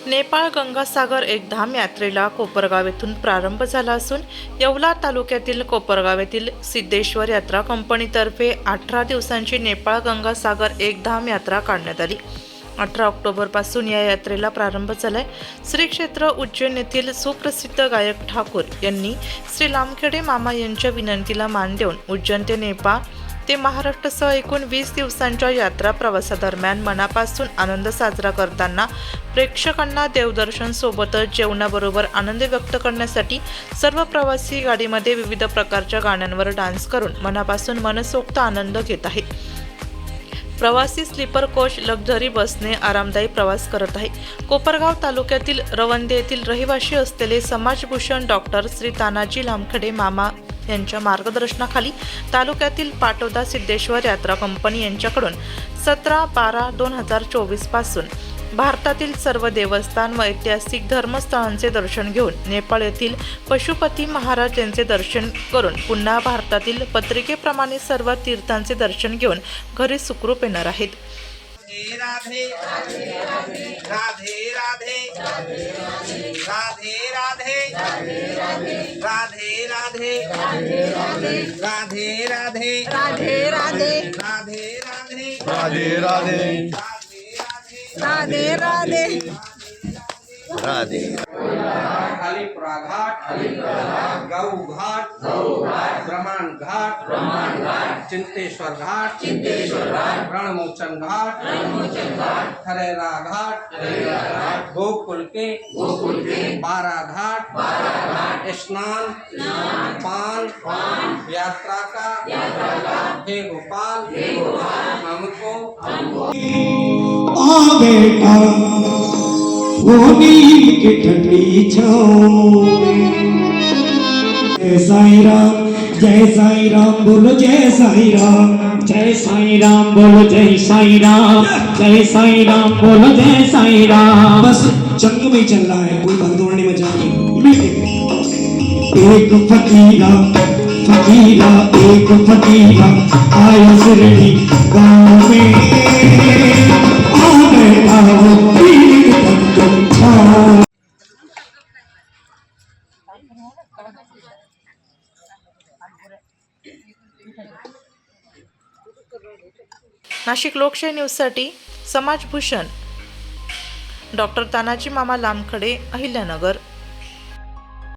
नेपाळ गंगासागर एक धाम यात्रेला कोपरगाव येथून प्रारंभ झाला असून येवला तालुक्यातील कोपरगाव येथील सिद्धेश्वर यात्रा कंपनीतर्फे 18 दिवसांची नेपाळ गंगासागर एक धाम यात्रा काढण्यात आली। 18 ऑक्टोबरपासून या यात्रेला प्रारंभ झालाय। श्री क्षेत्र उज्जैन येथील सुप्रसिद्ध गायक ठाकूर यांनी श्री लामखेडे मामा यांच्या विनंतीला मान देऊन उज्जैन ते नेपाळ ते महाराष्ट्रासह एकूण 20 दिवसांच्या यात्रा प्रवासादरम्यान मनापासून आनंद साजरा करताना प्रेक्षकांना देवदर्शन सोबतच जेवणाबरोबर आनंद व्यक्त करण्यासाठी सर्व प्रवासी गाडीमध्ये विविध प्रकारच्या गाण्यांवर डान्स करून मनापासून मनसोक्त आनंद घेत आहेत। प्रवासी स्लीपर कोच लक्झरी बसने आरामदायी प्रवास करत आहे। कोपरगाव तालुक्यातील रवंदे येथील रहिवासी असलेले समाजभूषण डॉक्टर श्री तानाजी लामखेडे मामा यांच्या मार्गदर्शनाखाली तालुक्यातील पाटोदा सिद्धेश्वर यात्रा कंपनी यांच्याकडून 17/12/2024 पासून भारतातील सर्व देवस्थान व ऐतिहासिक धर्मस्थळांचे दर्शन घेऊन नेपाळ येथील पशुपती महाराज यांचे दर्शन करून पुन्हा भारतातील पत्रिकेप्रमाणे सर्व तीर्थांचे दर्शन घेऊन घरी सुखरूप येणार आहेत। राधे राधे राधे राधे राधे राधे राधे राधे राधे राधे राधे राधे राधे राधे राधे राधे राधे अलीपुरा घाट गौ घाट ब्रह्मांड घाट चिंतेश्वर घाट रणमोचन घाट खरेरा घाट गोकुल के 12 घाट स्नान पान यात्रा का हे गोपाल हमको आ बेटा होनी की ठंडी छाँव जय साईं राम बोलो जय साईं राम बोलो जय साईं राम बोलो जय साईं राम। बस चंग में चल रहा है, कोई भगदौड़ नहीं मचा रही। एक फकीरा एक फकीरा आया सिरडी गाँव में आ बैठा वो पीर तक छाँव। नाशिक लोकशाही न्यूजसाठी समाजभूषण डॉक्टर तानाजी मामा लामखडे, अहिल्यानगर।